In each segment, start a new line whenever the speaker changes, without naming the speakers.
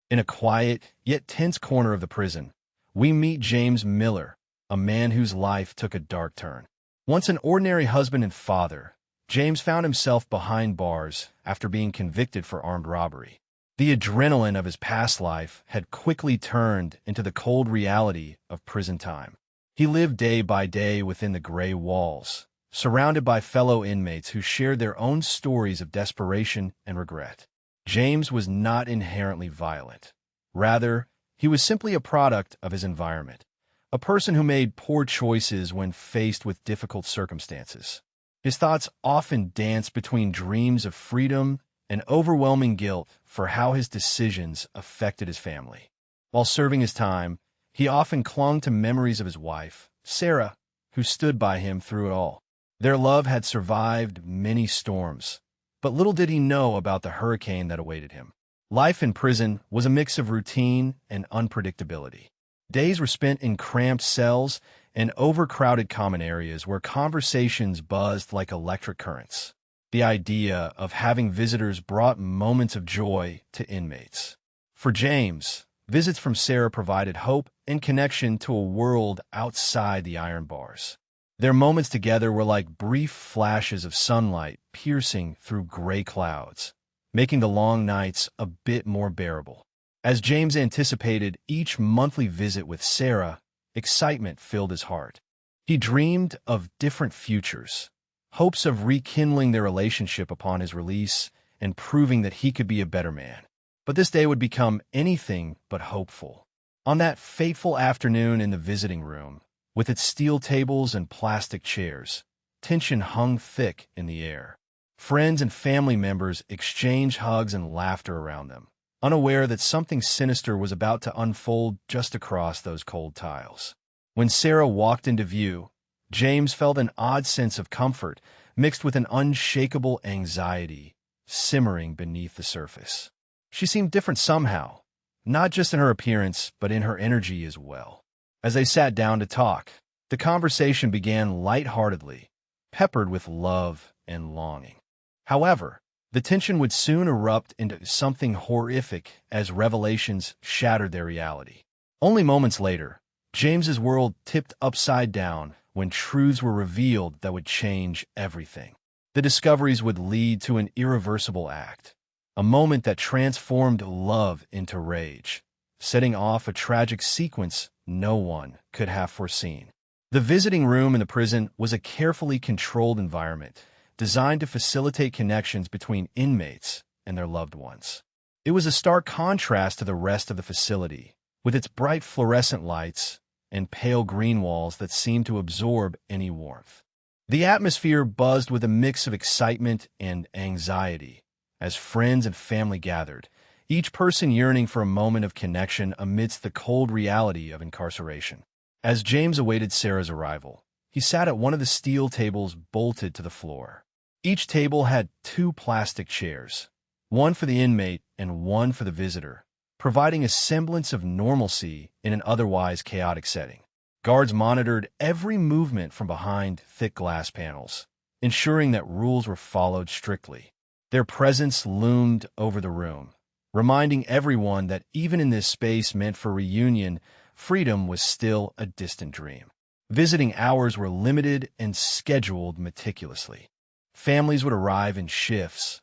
In a quiet, yet tense corner of the prison, we meet James Miller, a man whose life took a dark turn. Once an ordinary husband and father, James found himself behind bars after being convicted for armed robbery. The adrenaline of his past life had quickly turned into the cold reality of prison time. He lived day by day within the gray walls, surrounded by fellow inmates who shared their own stories of desperation and regret. James was not inherently violent. Rather, he was simply a product of his environment, a person who made poor choices when faced with difficult circumstances. His thoughts often danced between dreams of freedom and overwhelming guilt for how his decisions affected his family. While serving his time, he often clung to memories of his wife, Sarah, who stood by him through it all. Their love had survived many storms, but little did he know about the hurricane that awaited him. Life in prison was a mix of routine and unpredictability. Days were spent in cramped cells and overcrowded common areas where conversations buzzed like electric currents. The idea of having visitors brought moments of joy to inmates. For James, visits from Sarah provided hope and connection to a world outside the iron bars. Their moments together were like brief flashes of sunlight piercing through gray clouds, making the long nights a bit more bearable. As James anticipated each monthly visit with Sarah, excitement filled his heart. He dreamed of different futures, hopes of rekindling their relationship upon his release and proving that he could be a better man. But this day would become anything but hopeful. On that fateful afternoon in the visiting room, with its steel tables and plastic chairs, tension hung thick in the air. Friends and family members exchanged hugs and laughter around them, unaware that something sinister was about to unfold just across those cold tiles. When Sarah walked into view, James felt an odd sense of comfort mixed with an unshakable anxiety simmering beneath the surface. She seemed different somehow, not just in her appearance, but in her energy as well. As they sat down to talk, the conversation began lightheartedly, peppered with love and longing. However, the tension would soon erupt into something horrific as revelations shattered their reality. Only moments later, James's world tipped upside down when truths were revealed that would change everything. The discoveries would lead to an irreversible act, a moment that transformed love into rage, setting off a tragic sequence no one could have foreseen. The visiting room in the prison was a carefully controlled environment designed to facilitate connections between inmates and their loved ones. It was a stark contrast to the rest of the facility, with its bright fluorescent lights and pale green walls that seemed to absorb any warmth. The atmosphere buzzed with a mix of excitement and anxiety as friends and family gathered, each person yearning for a moment of connection amidst the cold reality of incarceration. As James awaited Sarah's arrival, he sat at one of the steel tables bolted to the floor. Each table had two plastic chairs, one for the inmate and one for the visitor, providing a semblance of normalcy in an otherwise chaotic setting. Guards monitored every movement from behind thick glass panels, ensuring that rules were followed strictly. Their presence loomed over the room, reminding everyone that even in this space meant for reunion, freedom was still a distant dream. Visiting hours were limited and scheduled meticulously. Families would arrive in shifts,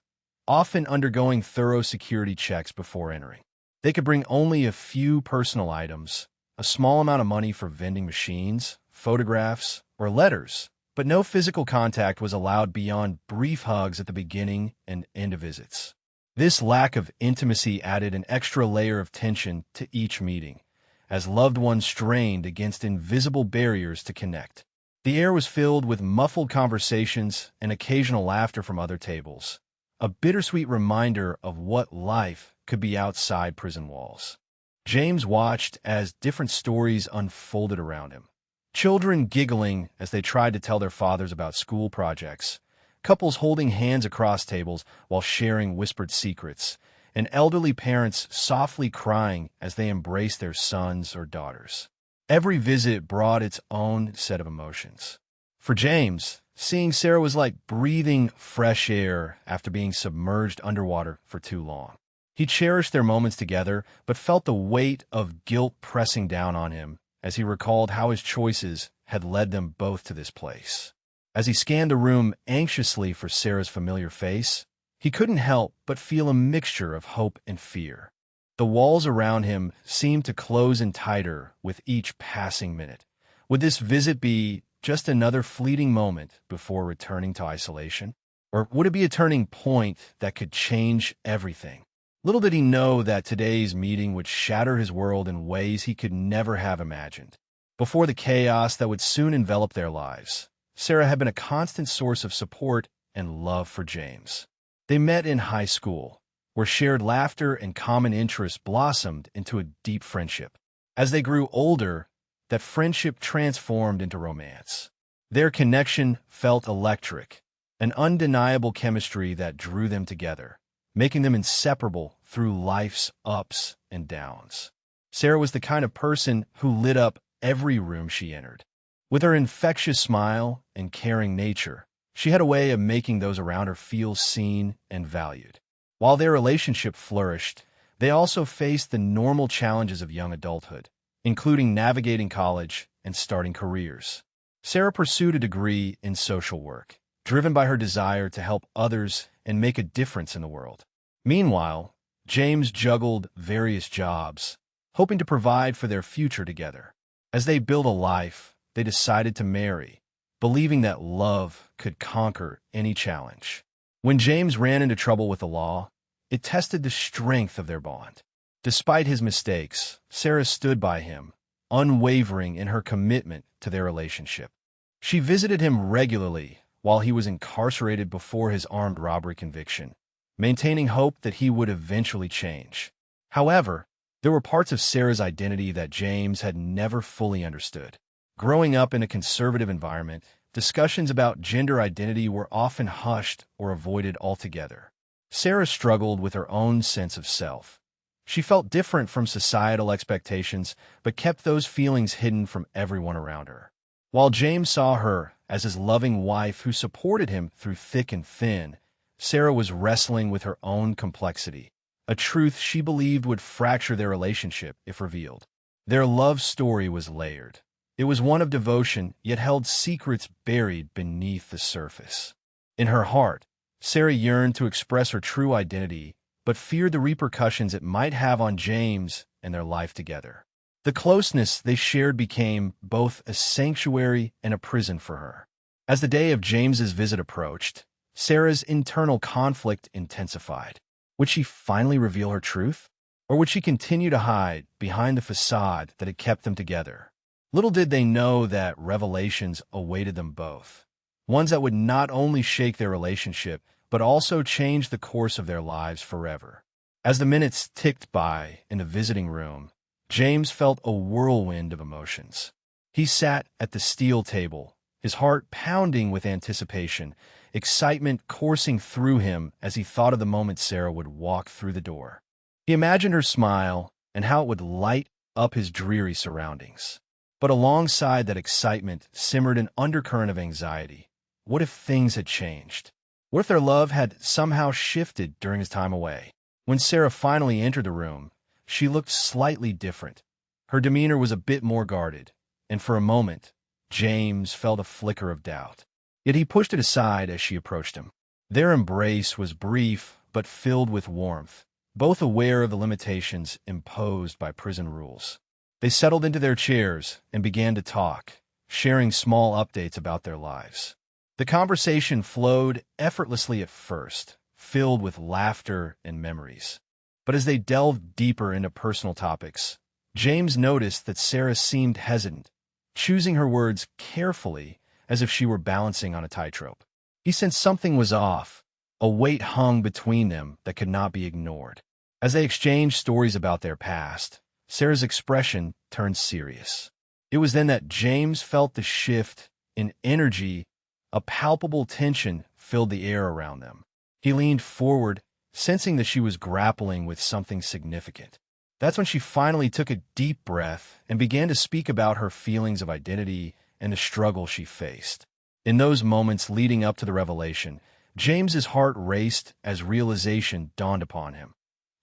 often undergoing thorough security checks before entering. They could bring only a few personal items, a small amount of money for vending machines, photographs, or letters, but no physical contact was allowed beyond brief hugs at the beginning and end of visits. This lack of intimacy added an extra layer of tension to each meeting, as loved ones strained against invisible barriers to connect. The air was filled with muffled conversations and occasional laughter from other tables, a bittersweet reminder of what life could be outside prison walls. James watched as different stories unfolded around him. Children giggling as they tried to tell their fathers about school projects, couples holding hands across tables while sharing whispered secrets, and elderly parents softly crying as they embraced their sons or daughters. Every visit brought its own set of emotions. For James, seeing Sarah was like breathing fresh air after being submerged underwater for too long. He cherished their moments together, but felt the weight of guilt pressing down on him as he recalled how his choices had led them both to this place. As he scanned the room anxiously for Sarah's familiar face, he couldn't help but feel a mixture of hope and fear. The walls around him seemed to close in tighter with each passing minute. Would this visit be just another fleeting moment before returning to isolation? Or would it be a turning point that could change everything? Little did he know that today's meeting would shatter his world in ways he could never have imagined. Before the chaos that would soon envelop their lives, Sarah had been a constant source of support and love for James. They met in high school, where shared laughter and common interests blossomed into a deep friendship. As they grew older, that friendship transformed into romance. Their connection felt electric, an undeniable chemistry that drew them together, making them inseparable through life's ups and downs. Sarah was the kind of person who lit up every room she entered. With her infectious smile and caring nature, she had a way of making those around her feel seen and valued. While their relationship flourished, they also faced the normal challenges of young adulthood, including navigating college and starting careers. Sarah pursued a degree in social work, driven by her desire to help others and make a difference in the world. Meanwhile, James juggled various jobs, hoping to provide for their future together. As they built a life, they decided to marry, believing that love could conquer any challenge. When James ran into trouble with the law, it tested the strength of their bond. Despite his mistakes, Sarah stood by him, unwavering in her commitment to their relationship. She visited him regularly while he was incarcerated before his armed robbery conviction, maintaining hope that he would eventually change. However, there were parts of Sarah's identity that James had never fully understood. Growing up in a conservative environment, discussions about gender identity were often hushed or avoided altogether. Sarah struggled with her own sense of self. She felt different from societal expectations, but kept those feelings hidden from everyone around her. While James saw her as his loving wife who supported him through thick and thin, Sarah was wrestling with her own complexity, a truth she believed would fracture their relationship if revealed. Their love story was layered. It was one of devotion, yet held secrets buried beneath the surface. In her heart, Sarah yearned to express her true identity, but feared the repercussions it might have on James and their life together. The closeness they shared became both a sanctuary and a prison for her. As the day of James's visit approached, Sarah's internal conflict intensified. Would she finally reveal her truth? Or would she continue to hide behind the facade that had kept them together? Little did they know that revelations awaited them both, ones that would not only shake their relationship, but also change the course of their lives forever. As the minutes ticked by in the visiting room, James felt a whirlwind of emotions. He sat at the steel table, his heart pounding with anticipation, excitement coursing through him as he thought of the moment Sarah would walk through the door. He imagined her smile and how it would light up his dreary surroundings. But alongside that excitement simmered an undercurrent of anxiety. What if things had changed? What if their love had somehow shifted during his time away? When Sarah finally entered the room, she looked slightly different. Her demeanor was a bit more guarded, and for a moment, James felt a flicker of doubt. Yet he pushed it aside as she approached him. Their embrace was brief but filled with warmth, both aware of the limitations imposed by prison rules. They settled into their chairs and began to talk, sharing small updates about their lives. The conversation flowed effortlessly at first, filled with laughter and memories. But as they delved deeper into personal topics, James noticed that Sarah seemed hesitant, choosing her words carefully as if she were balancing on a tightrope. He sensed something was off, a weight hung between them that could not be ignored. As they exchanged stories about their past, Sarah's expression turned serious. It was then that James felt the shift in energy. A palpable tension filled the air around them. He leaned forward, sensing that she was grappling with something significant. That's when she finally took a deep breath and began to speak about her feelings of identity and the struggle she faced. In those moments leading up to the revelation, James's heart raced as realization dawned upon him.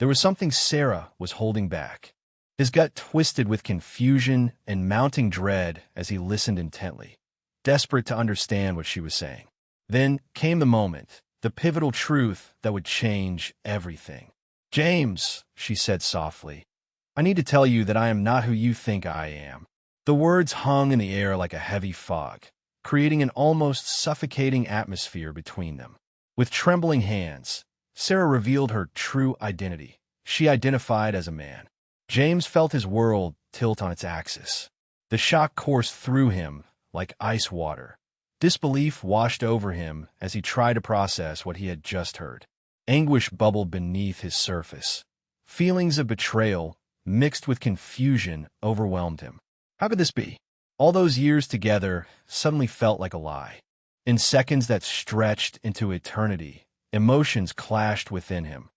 There was something Sarah was holding back. His gut twisted with confusion and mounting dread as he listened intently, desperate to understand what she was saying. Then came the moment, the pivotal truth that would change everything. "James," she said softly, "I need to tell you that I am not who you think I am." The words hung in the air like a heavy fog, creating an almost suffocating atmosphere between them. With trembling hands, Sarah revealed her true identity. She identified as a man. James felt his world tilt on its axis. The shock coursed through him like ice water. Disbelief washed over him as he tried to process what he had just heard. Anguish bubbled beneath his surface. Feelings of betrayal, mixed with confusion, overwhelmed him. How could this be? All those years together suddenly felt like a lie. In seconds that stretched into eternity, emotions clashed within him.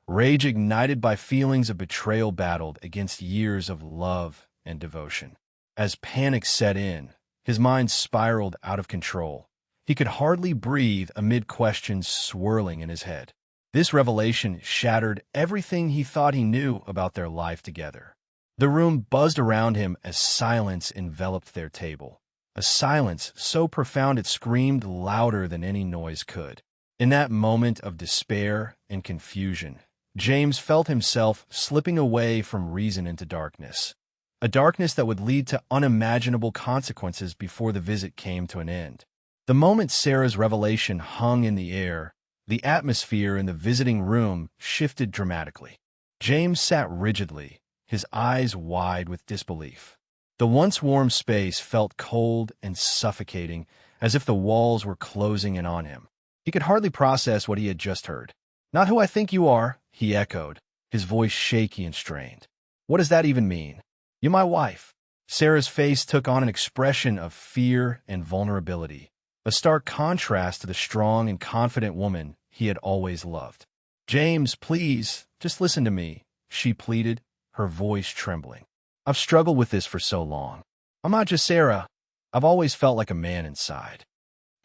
Rage ignited by feelings of betrayal battled against years of love and devotion. As panic set in, his mind spiraled out of control. He could hardly breathe amid questions swirling in his head. This revelation shattered everything he thought he knew about their life together. The room buzzed around him as silence enveloped their table. A silence so profound it screamed louder than any noise could. In that moment of despair and confusion, James felt himself slipping away from reason into darkness. A darkness that would lead to unimaginable consequences before the visit came to an end. The moment Sarah's revelation hung in the air, the atmosphere in the visiting room shifted dramatically. James sat rigidly, his eyes wide with disbelief. The once warm space felt cold and suffocating, as if the walls were closing in on him. He could hardly process what he had just heard. "Not who I think you are," he echoed, his voice shaky and strained. "What does that even mean? You're my wife." Sarah's face took on an expression of fear and vulnerability, a stark contrast to the strong and confident woman he had always loved. "James, please, just listen to me," she pleaded, her voice trembling. "I've struggled with this for so long. I'm not just Sarah. I've always felt like a man inside."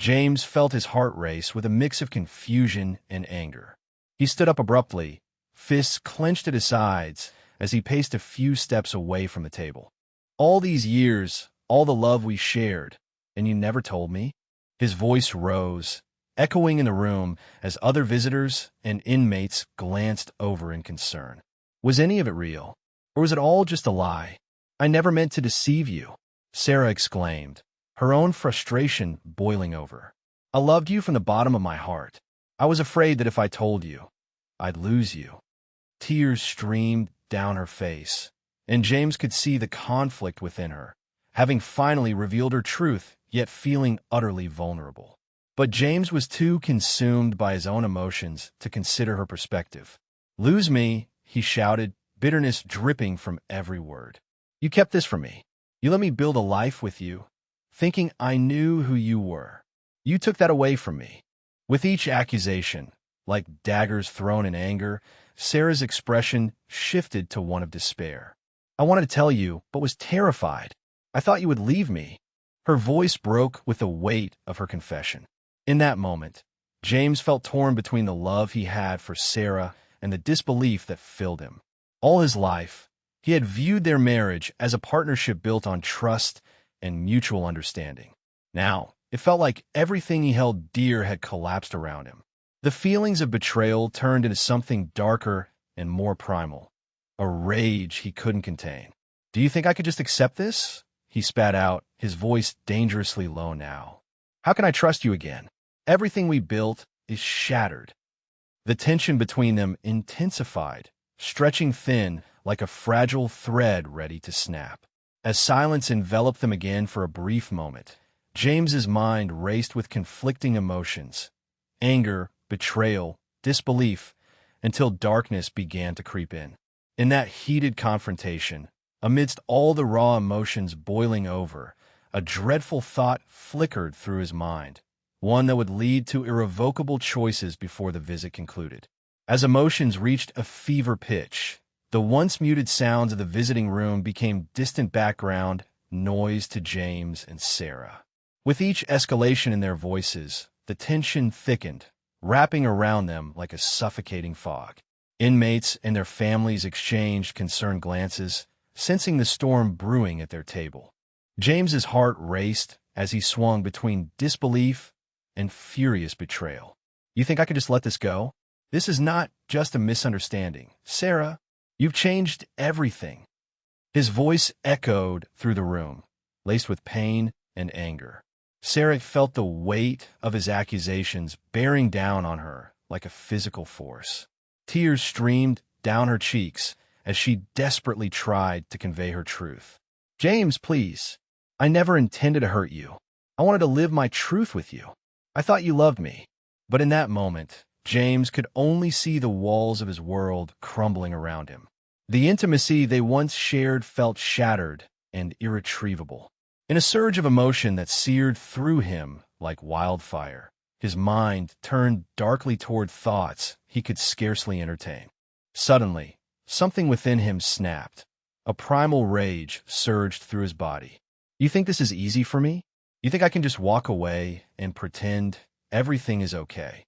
James felt his heart race with a mix of confusion and anger. He stood up abruptly, fists clenched at his sides, as he paced a few steps away from the table. "All these years, all the love we shared, and you never told me?" His voice rose, echoing in the room as other visitors and inmates glanced over in concern. "Was any of it real? Or was it all just a lie?" "I never meant to deceive you," Sarah exclaimed, her own frustration boiling over. "I loved you from the bottom of my heart. I was afraid that if I told you, I'd lose you." Tears streamed down her face, and James could see the conflict within her, having finally revealed her truth, yet feeling utterly vulnerable. But James was too consumed by his own emotions to consider her perspective. "Lose me," he shouted, bitterness dripping from every word. "You kept this from me. You let me build a life with you, thinking I knew who you were. You took that away from me." With each accusation, like daggers thrown in anger, Sarah's expression shifted to one of despair. "I wanted to tell you, but was terrified. I thought you would leave me." Her voice broke with the weight of her confession. In that moment, James felt torn between the love he had for Sarah and the disbelief that filled him. All his life, he had viewed their marriage as a partnership built on trust and mutual understanding. Now, it felt like everything he held dear had collapsed around him. The feelings of betrayal turned into something darker and more primal, a rage he couldn't contain. "Do you think I could just accept this?" he spat out, his voice dangerously low now. "How can I trust you again? Everything we built is shattered." The tension between them intensified, stretching thin like a fragile thread ready to snap. As silence enveloped them again for a brief moment, James's mind raced with conflicting emotions, anger, betrayal, disbelief, until darkness began to creep in. In that heated confrontation, amidst all the raw emotions boiling over, a dreadful thought flickered through his mind, one that would lead to irrevocable choices before the visit concluded. As emotions reached a fever pitch, the once muted sounds of the visiting room became distant background noise to James and Sarah. With each escalation in their voices, the tension thickened, wrapping around them like a suffocating fog. Inmates and their families exchanged concerned glances, sensing the storm brewing at their table. James's heart raced as he swung between disbelief and furious betrayal. You think I could just let this go? This is not just a misunderstanding. Sarah, you've changed everything. His voice echoed through the room, laced with pain and anger. Sarah felt the weight of his accusations bearing down on her like a physical force. Tears streamed down her cheeks as she desperately tried to convey her truth. James, please. I never intended to hurt you. I wanted to live my truth with you. I thought you loved me. But in that moment, James could only see the walls of his world crumbling around him. The intimacy they once shared felt shattered and irretrievable. In a surge of emotion that seared through him like wildfire, his mind turned darkly toward thoughts he could scarcely entertain. Suddenly, something within him snapped. A primal rage surged through his body. You think this is easy for me? You think I can just walk away and pretend everything is okay?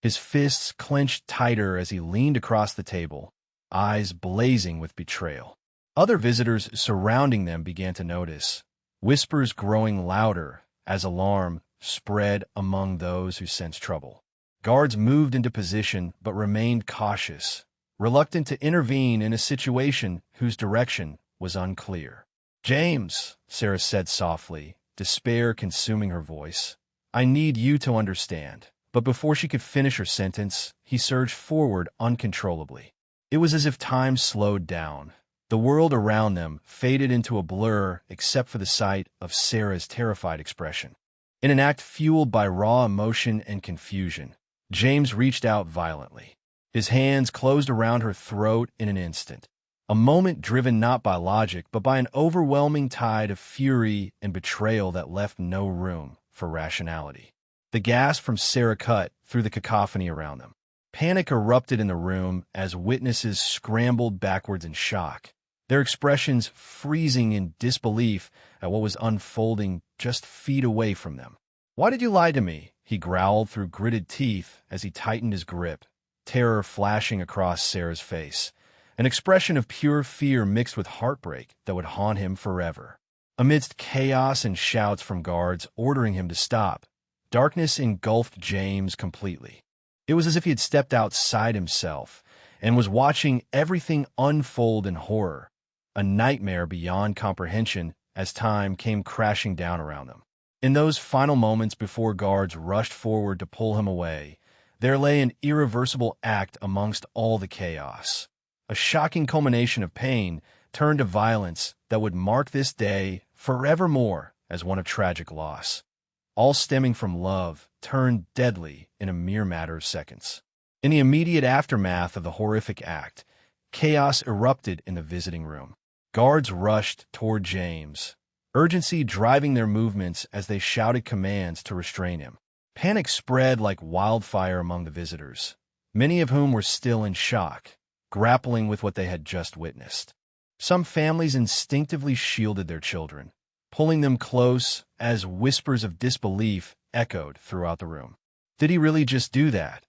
His fists clenched tighter as he leaned across the table, eyes blazing with betrayal. Other visitors surrounding them began to notice, whispers growing louder as alarm spread among those who sensed trouble. Guards moved into position but remained cautious, reluctant to intervene in a situation whose direction was unclear. James, Sarah said softly, despair consuming her voice, I need you to understand. But before she could finish her sentence, he surged forward uncontrollably. It was as if time slowed down. The world around them faded into a blur except for the sight of Sarah's terrified expression. In an act fueled by raw emotion and confusion, James reached out violently. His hands closed around her throat in an instant, a moment driven not by logic but by an overwhelming tide of fury and betrayal that left no room for rationality. The gasp from Sarah cut through the cacophony around them. Panic erupted in the room as witnesses scrambled backwards in shock, their expressions freezing in disbelief at what was unfolding just feet away from them. Why did you lie to me? He growled through gritted teeth as he tightened his grip, terror flashing across Sarah's face, an expression of pure fear mixed with heartbreak that would haunt him forever. Amidst chaos and shouts from guards ordering him to stop, darkness engulfed James completely. It was as if he had stepped outside himself and was watching everything unfold in horror, a nightmare beyond comprehension as time came crashing down around them. In those final moments before guards rushed forward to pull him away, there lay an irreversible act amongst all the chaos. A shocking culmination of pain turned to violence that would mark this day forevermore as one of tragic loss. All stemming from love, turned deadly in a mere matter of seconds. In the immediate aftermath of the horrific act, chaos erupted in the visiting room. Guards rushed toward James, urgency driving their movements as they shouted commands to restrain him. Panic spread like wildfire among the visitors, many of whom were still in shock, grappling with what they had just witnessed. Some families instinctively shielded their children, pulling them close as whispers of disbelief echoed throughout the room. Did he really just do that?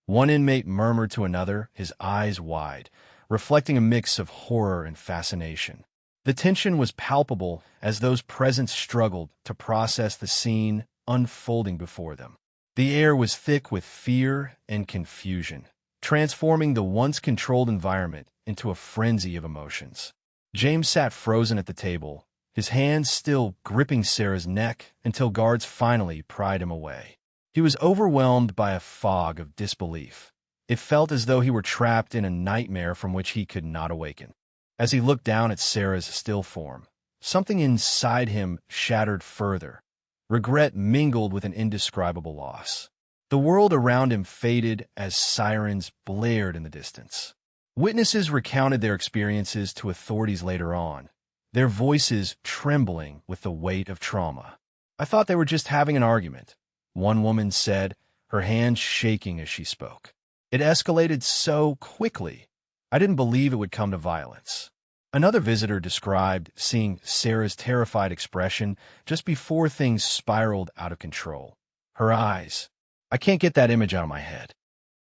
One inmate murmured to another, his eyes wide, reflecting a mix of horror and fascination. The tension was palpable as those present struggled to process the scene unfolding before them. The air was thick with fear and confusion, transforming the once controlled environment into a frenzy of emotions. James sat frozen at the table, his hands still gripping Sarah's neck until guards finally pried him away. He was overwhelmed by a fog of disbelief. It felt as though he were trapped in a nightmare from which he could not awaken. As he looked down at Sarah's still form, something inside him shattered further. Regret mingled with an indescribable loss. The world around him faded as sirens blared in the distance. Witnesses recounted their experiences to authorities later on, their voices trembling with the weight of trauma. I thought they were just having an argument, one woman said, her hands shaking as she spoke. It escalated so quickly, I didn't believe it would come to violence. Another visitor described seeing Sarah's terrified expression just before things spiraled out of control. Her eyes. I can't get that image out of my head.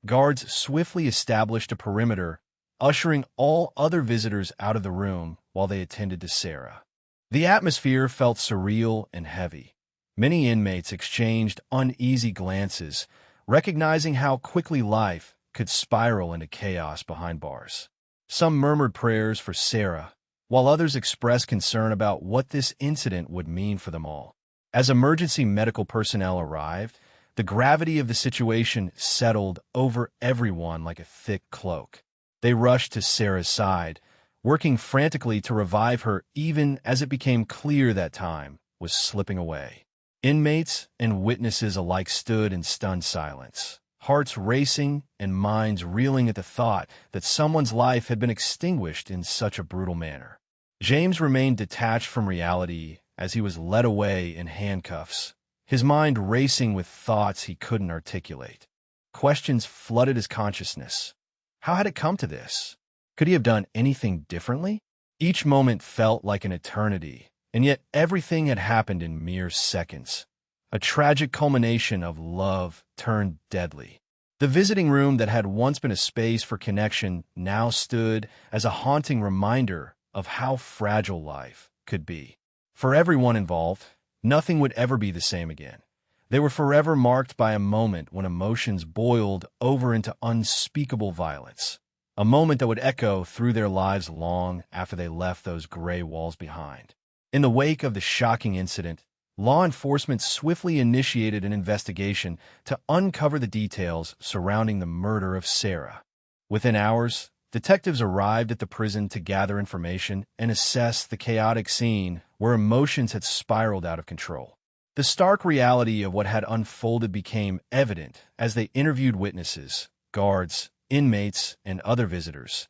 Guards swiftly established a perimeter, ushering all other visitors out of the room while they attended to Sarah. The atmosphere felt surreal and heavy. Many inmates exchanged uneasy glances, recognizing how quickly life could spiral into chaos behind bars. Some murmured prayers for Sarah, while others expressed concern about what this incident would mean for them all. As emergency medical personnel arrived, the gravity of the situation settled over everyone like a thick cloak. They rushed to Sarah's side, working frantically to revive her even as it became clear that time was slipping away. Inmates and witnesses alike stood in stunned silence, hearts racing and minds reeling at the thought that someone's life had been extinguished in such a brutal manner. James remained detached from reality as he was led away in handcuffs, his mind racing with thoughts he couldn't articulate. Questions flooded his consciousness. How had it come to this? Could he have done anything differently? Each moment felt like an eternity, and yet everything had happened in mere seconds. A tragic culmination of love turned deadly. The visiting room that had once been a space for connection now stood as a haunting reminder of how fragile life could be. For everyone involved, nothing would ever be the same again. They were forever marked by a moment when emotions boiled over into unspeakable violence. A moment that would echo through their lives long after they left those gray walls behind. In the wake of the shocking incident, law enforcement swiftly initiated an investigation to uncover the details surrounding the murder of Sarah. Within hours, detectives arrived at the prison to gather information and assess the chaotic scene where emotions had spiraled out of control. The stark reality of what had unfolded became evident as they interviewed witnesses, guards, inmates, and other visitors,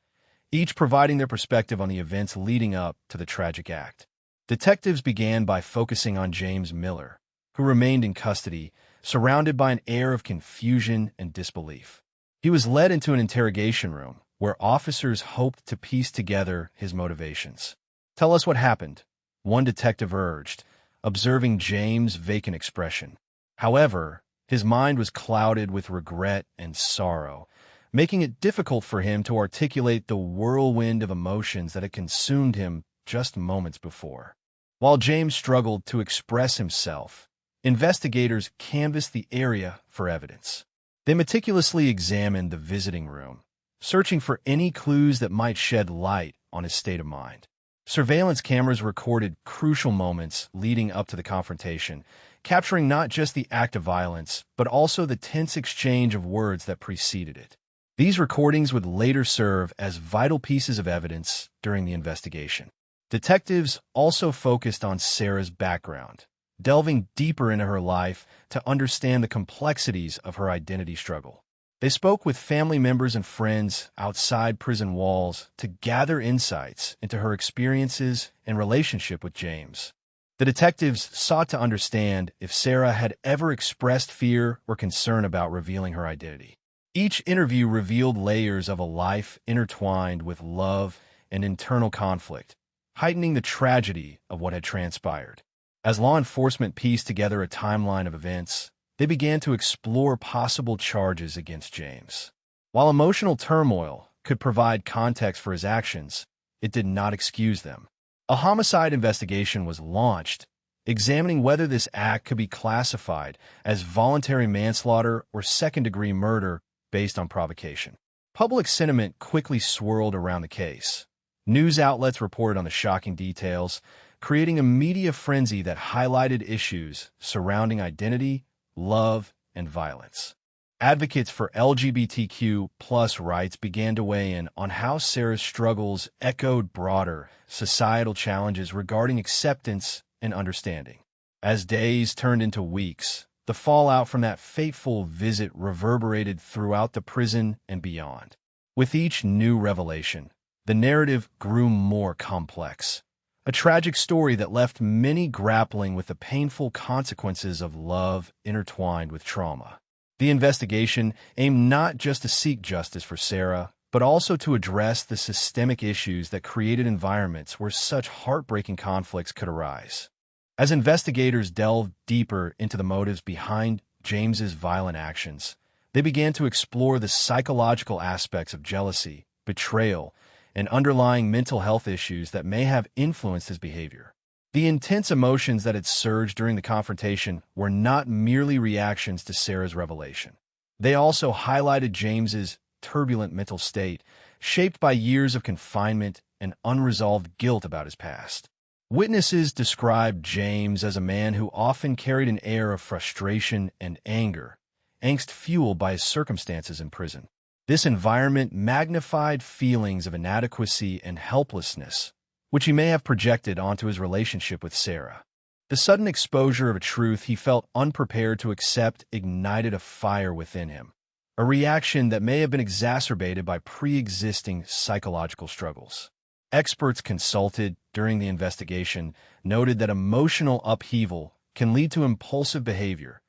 each providing their perspective on the events leading up to the tragic act. Detectives began by focusing on James Miller, who remained in custody, surrounded by an air of confusion and disbelief. He was led into an interrogation room, where officers hoped to piece together his motivations. "Tell us what happened," one detective urged, observing James' vacant expression. However, his mind was clouded with regret and sorrow, making it difficult for him to articulate the whirlwind of emotions that had consumed him just moments before. While James struggled to express himself, investigators canvassed the area for evidence. They meticulously examined the visiting room, searching for any clues that might shed light on his state of mind. Surveillance cameras recorded crucial moments leading up to the confrontation, capturing not just the act of violence, but also the tense exchange of words that preceded it. These recordings would later serve as vital pieces of evidence during the investigation. Detectives also focused on Sarah's background, delving deeper into her life to understand the complexities of her identity struggle. They spoke with family members and friends outside prison walls to gather insights into her experiences and relationship with James. The detectives sought to understand if Sarah had ever expressed fear or concern about revealing her identity. Each interview revealed layers of a life intertwined with love and internal conflict, heightening the tragedy of what had transpired. As law enforcement pieced together a timeline of events, they began to explore possible charges against James. While emotional turmoil could provide context for his actions, it did not excuse them. A homicide investigation was launched, examining whether this act could be classified as voluntary manslaughter or second-degree murder based on provocation. Public sentiment quickly swirled around the case. News outlets reported on the shocking details, creating a media frenzy that highlighted issues surrounding identity, love, and violence. Advocates for LGBTQ+ rights began to weigh in on how Sarah's struggles echoed broader societal challenges regarding acceptance and understanding. As days turned into weeks, the fallout from that fateful visit reverberated throughout the prison and beyond. With each new revelation, the narrative grew more complex. A tragic story that left many grappling with the painful consequences of love intertwined with trauma. The investigation aimed not just to seek justice for Sarah, but also to address the systemic issues that created environments where such heartbreaking conflicts could arise. As investigators delved deeper into the motives behind James's violent actions, They began to explore the psychological aspects of jealousy, betrayal, and underlying mental health issues that may have influenced his behavior. The intense emotions that had surged during the confrontation were not merely reactions to Sarah's revelation. They also highlighted James's turbulent mental state, shaped by years of confinement and unresolved guilt about his past. Witnesses described James as a man who often carried an air of frustration and anger, angst fueled by his circumstances in prison. This environment magnified feelings of inadequacy and helplessness, which he may have projected onto his relationship with Sarah. The sudden exposure of a truth he felt unprepared to accept ignited a fire within him, a reaction that may have been exacerbated by pre-existing psychological struggles. Experts consulted during the investigation noted that emotional upheaval can lead to impulsive behavior,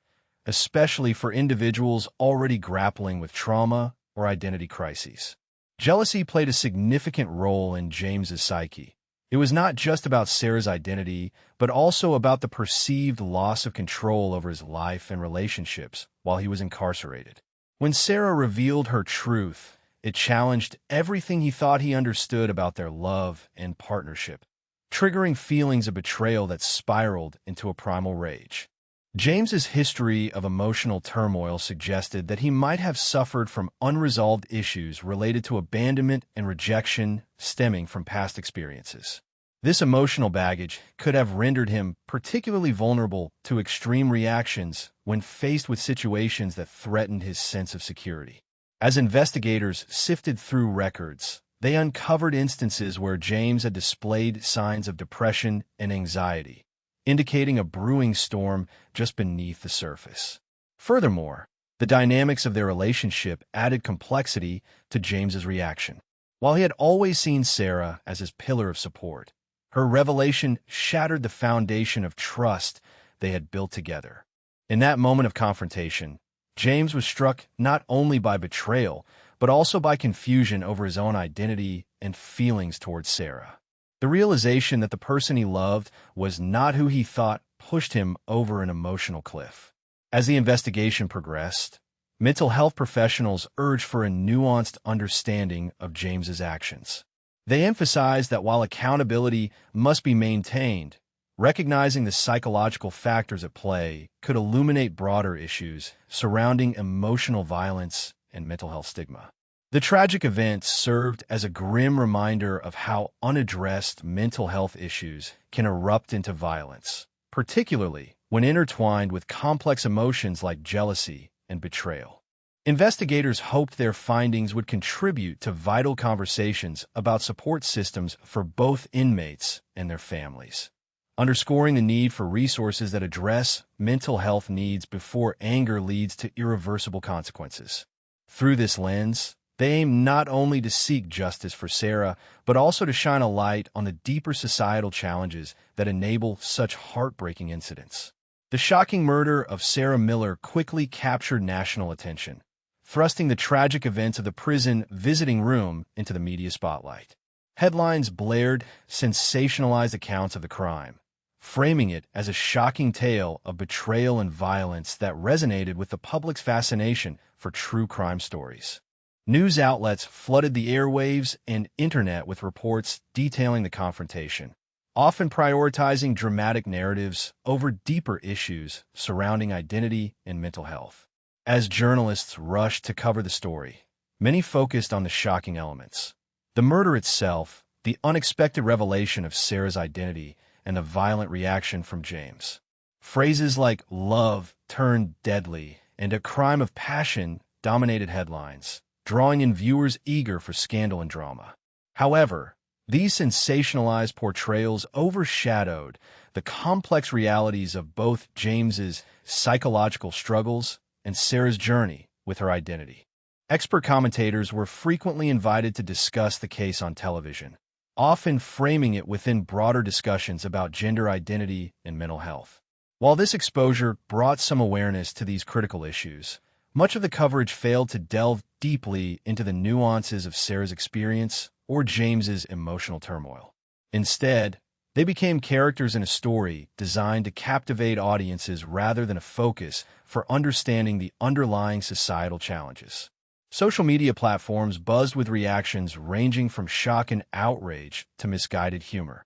especially for individuals already grappling with trauma or identity crises. Jealousy played a significant role in James's psyche. It was not just about Sarah's identity, but also about the perceived loss of control over his life and relationships while he was incarcerated. When Sarah revealed her truth, it challenged everything he thought he understood about their love and partnership, triggering feelings of betrayal that spiraled into a primal rage. James's history of emotional turmoil suggested that he might have suffered from unresolved issues related to abandonment and rejection stemming from past experiences. This emotional baggage could have rendered him particularly vulnerable to extreme reactions when faced with situations that threatened his sense of security. As investigators sifted through records, they uncovered instances where James had displayed signs of depression and anxiety, indicating a brewing storm just beneath the surface. Furthermore, the dynamics of their relationship added complexity to James's reaction. While he had always seen Sarah as his pillar of support, her revelation shattered the foundation of trust they had built together. In that moment of confrontation, James was struck not only by betrayal, but also by confusion over his own identity and feelings towards Sarah. The realization that the person he loved was not who he thought pushed him over an emotional cliff. As the investigation progressed, mental health professionals urged for a nuanced understanding of James's actions. They emphasized that while accountability must be maintained, recognizing the psychological factors at play could illuminate broader issues surrounding emotional violence and mental health stigma. The tragic events served as a grim reminder of how unaddressed mental health issues can erupt into violence, particularly when intertwined with complex emotions like jealousy and betrayal. Investigators hoped their findings would contribute to vital conversations about support systems for both inmates and their families, underscoring the need for resources that address mental health needs before anger leads to irreversible consequences. Through this lens, they aim not only to seek justice for Sarah, but also to shine a light on the deeper societal challenges that enable such heartbreaking incidents. The shocking murder of Sarah Miller quickly captured national attention, thrusting the tragic events of the prison visiting room into the media spotlight. Headlines blared sensationalized accounts of the crime, framing it as a shocking tale of betrayal and violence that resonated with the public's fascination for true crime stories. News outlets flooded the airwaves and internet with reports detailing the confrontation, often prioritizing dramatic narratives over deeper issues surrounding identity and mental health. As journalists rushed to cover the story, many focused on the shocking elements: the murder itself, the unexpected revelation of Sarah's identity, and the violent reaction from James. Phrases like "love turned deadly" and "a crime of passion" dominated headlines, drawing in viewers eager for scandal and drama. However, these sensationalized portrayals overshadowed the complex realities of both James's psychological struggles and Sarah's journey with her identity. Expert commentators were frequently invited to discuss the case on television, often framing it within broader discussions about gender identity and mental health. While this exposure brought some awareness to these critical issues, much of the coverage failed to delve deeply into the nuances of Sarah's experience or James's emotional turmoil. Instead, They became characters in a story designed to captivate audiences rather than a focus for understanding the underlying societal challenges. Social media platforms buzzed with reactions ranging from shock and outrage to misguided humor.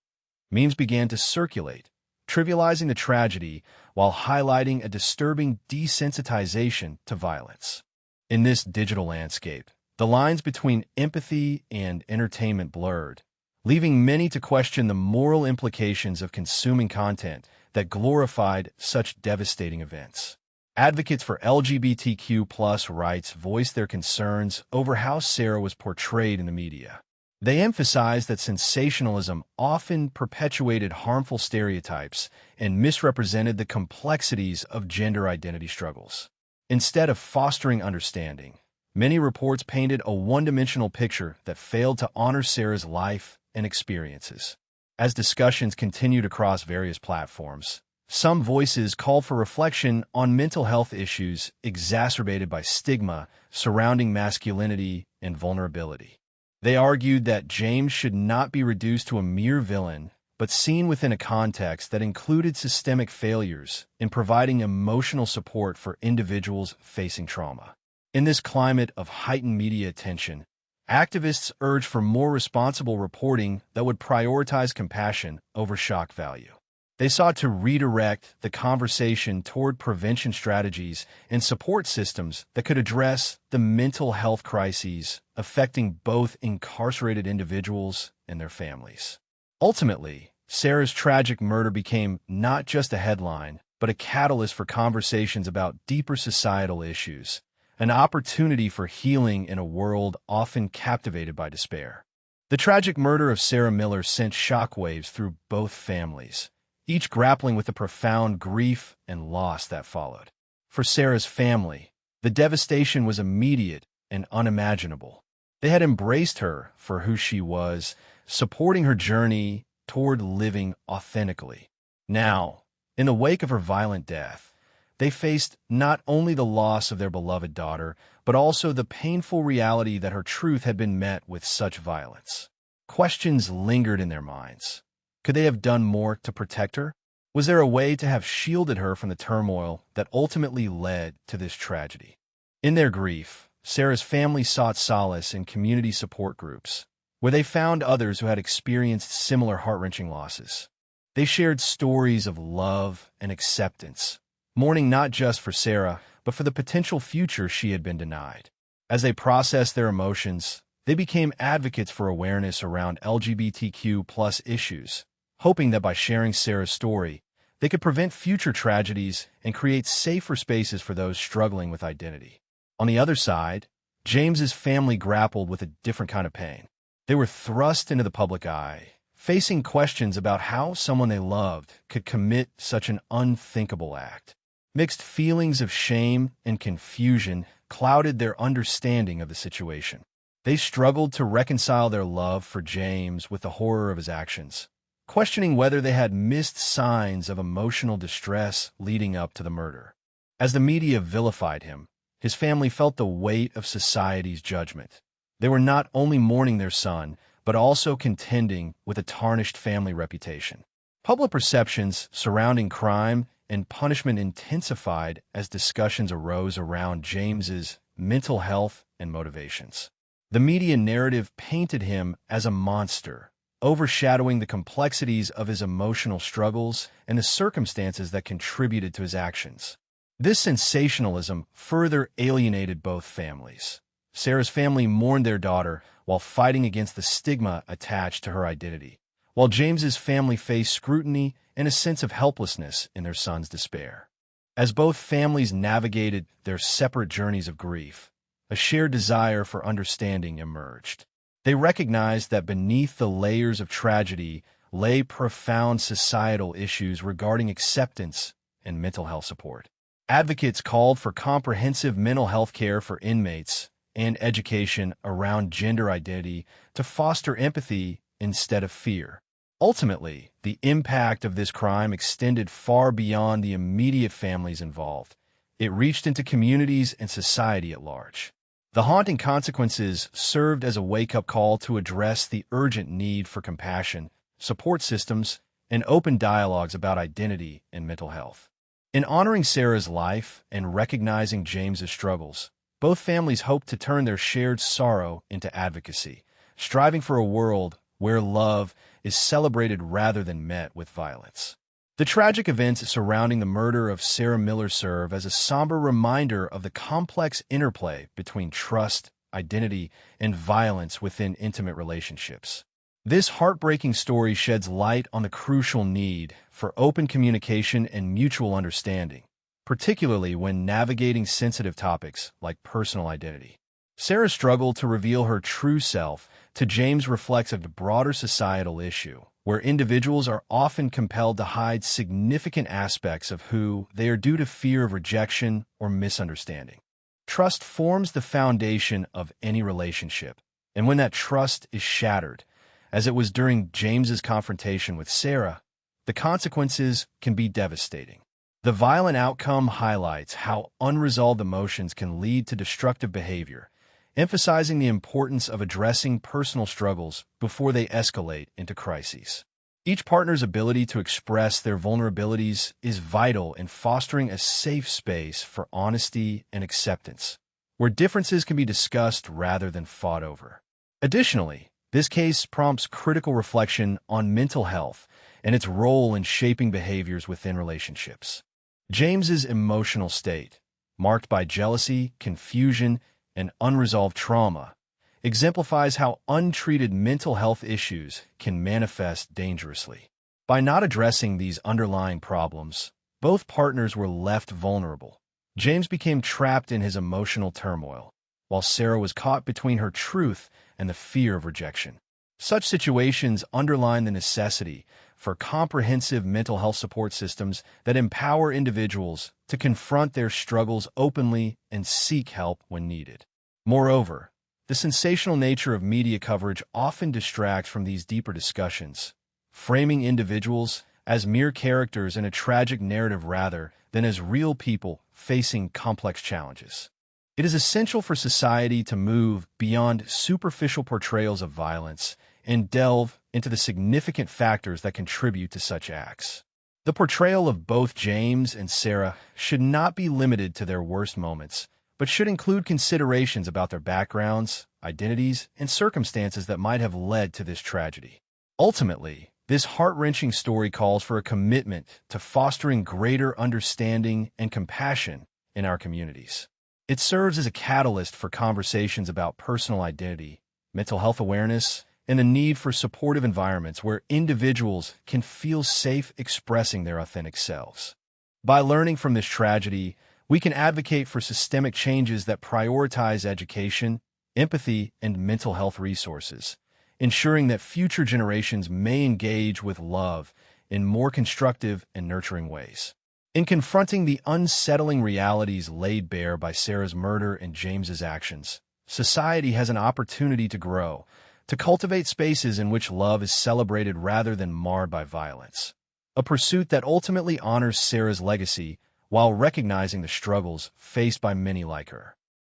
Memes began to circulate, trivializing the tragedy while highlighting a disturbing desensitization to violence. In this digital landscape, the lines between empathy and entertainment blurred, leaving many to question the moral implications of consuming content that glorified such devastating events. Advocates for LGBTQ+ rights voiced their concerns over how Sarah was portrayed in the media. They emphasized that sensationalism often perpetuated harmful stereotypes and misrepresented the complexities of gender identity struggles. Instead of fostering understanding, many reports painted a one-dimensional picture that failed to honor Sarah's life and experiences. As discussions continued across various platforms, some voices called for reflection on mental health issues exacerbated by stigma surrounding masculinity and vulnerability. They argued that James should not be reduced to a mere villain, but seen within a context that included systemic failures in providing emotional support for individuals facing trauma. In this climate of heightened media attention, activists urged for more responsible reporting that would prioritize compassion over shock value. They sought to redirect the conversation toward prevention strategies and support systems that could address the mental health crises affecting both incarcerated individuals and their families. Ultimately, Sarah's tragic murder became not just a headline, but a catalyst for conversations about deeper societal issues, an opportunity for healing in a world often captivated by despair. The tragic murder of Sarah Miller sent shockwaves through both families, each grappling with the profound grief and loss that followed. For Sarah's family, the devastation was immediate and unimaginable. They had embraced her for who she was, supporting her journey toward living authentically. Now, in the wake of her violent death, they faced not only the loss of their beloved daughter, but also the painful reality that her truth had been met with such violence. Questions lingered in their minds. Could they have done more to protect her? Was there a way to have shielded her from the turmoil that ultimately led to this tragedy? In their grief, Sarah's family sought solace in community support groups, where they found others who had experienced similar heart-wrenching losses. They shared stories of love and acceptance, mourning not just for Sarah, but for the potential future she had been denied. As they processed their emotions, they became advocates for awareness around LGBTQ+ issues, hoping that by sharing Sarah's story, they could prevent future tragedies and create safer spaces for those struggling with identity. On the other side, James's family grappled with a different kind of pain. They were thrust into the public eye, facing questions about how someone they loved could commit such an unthinkable act. Mixed feelings of shame and confusion clouded their understanding of the situation. They struggled to reconcile their love for James with the horror of his actions, questioning whether they had missed signs of emotional distress leading up to the murder. As the media vilified him, his family felt the weight of society's judgment. They were not only mourning their son, but also contending with a tarnished family reputation. Public perceptions surrounding crime and punishment intensified as discussions arose around James's mental health and motivations. The media narrative painted him as a monster, overshadowing the complexities of his emotional struggles and the circumstances that contributed to his actions. This sensationalism further alienated both families. Sarah's family mourned their daughter while fighting against the stigma attached to her identity, while James's family faced scrutiny and a sense of helplessness in their son's despair. As both families navigated their separate journeys of grief, a shared desire for understanding emerged. They recognized that beneath the layers of tragedy lay profound societal issues regarding acceptance and mental health support. Advocates called for comprehensive mental health care for inmates and education around gender identity to foster empathy instead of fear. Ultimately, the impact of this crime extended far beyond the immediate families involved. It reached into communities and society at large. The haunting consequences served as a wake-up call to address the urgent need for compassion, support systems, and open dialogues about identity and mental health. In honoring Sarah's life and recognizing James's struggles, both families hope to turn their shared sorrow into advocacy, striving for a world where love is celebrated rather than met with violence. The tragic events surrounding the murder of Sarah Miller serve as a somber reminder of the complex interplay between trust, identity, and violence within intimate relationships. This heartbreaking story sheds light on the crucial need for open communication and mutual understanding, particularly when navigating sensitive topics like personal identity. Sarah's struggle to reveal her true self to James reflects a broader societal issue, where individuals are often compelled to hide significant aspects of who they are due to fear of rejection or misunderstanding. Trust forms the foundation of any relationship, and when that trust is shattered, as it was during James's confrontation with Sarah, the consequences can be devastating. The violent outcome highlights how unresolved emotions can lead to destructive behavior, emphasizing the importance of addressing personal struggles before they escalate into crises. Each partner's ability to express their vulnerabilities is vital in fostering a safe space for honesty and acceptance, where differences can be discussed rather than fought over. Additionally, this case prompts critical reflection on mental health and its role in shaping behaviors within relationships. James's emotional state, marked by jealousy, confusion, and unresolved trauma, exemplifies how untreated mental health issues can manifest dangerously. By not addressing these underlying problems, both partners were left vulnerable. James became trapped in his emotional turmoil, while Sarah was caught between her truth and the fear of rejection. Such situations underline the necessity for comprehensive mental health support systems that empower individuals to confront their struggles openly and seek help when needed. Moreover, the sensational nature of media coverage often distracts from these deeper discussions, framing individuals as mere characters in a tragic narrative rather than as real people facing complex challenges. It is essential for society to move beyond superficial portrayals of violence and delve into the significant factors that contribute to such acts. The portrayal of both James and Sarah should not be limited to their worst moments, but should include considerations about their backgrounds, identities, and circumstances that might have led to this tragedy. Ultimately, this heart-wrenching story calls for a commitment to fostering greater understanding and compassion in our communities. It serves as a catalyst for conversations about personal identity, mental health awareness, and the need for supportive environments where individuals can feel safe expressing their authentic selves. By learning from this tragedy, we can advocate for systemic changes that prioritize education, empathy, and mental health resources, ensuring that future generations may engage with love in more constructive and nurturing ways. In confronting the unsettling realities laid bare by Sarah's murder and James's actions, society has an opportunity to grow, to cultivate spaces in which love is celebrated rather than marred by violence. A pursuit that ultimately honors Sarah's legacy while recognizing the struggles faced by many like her.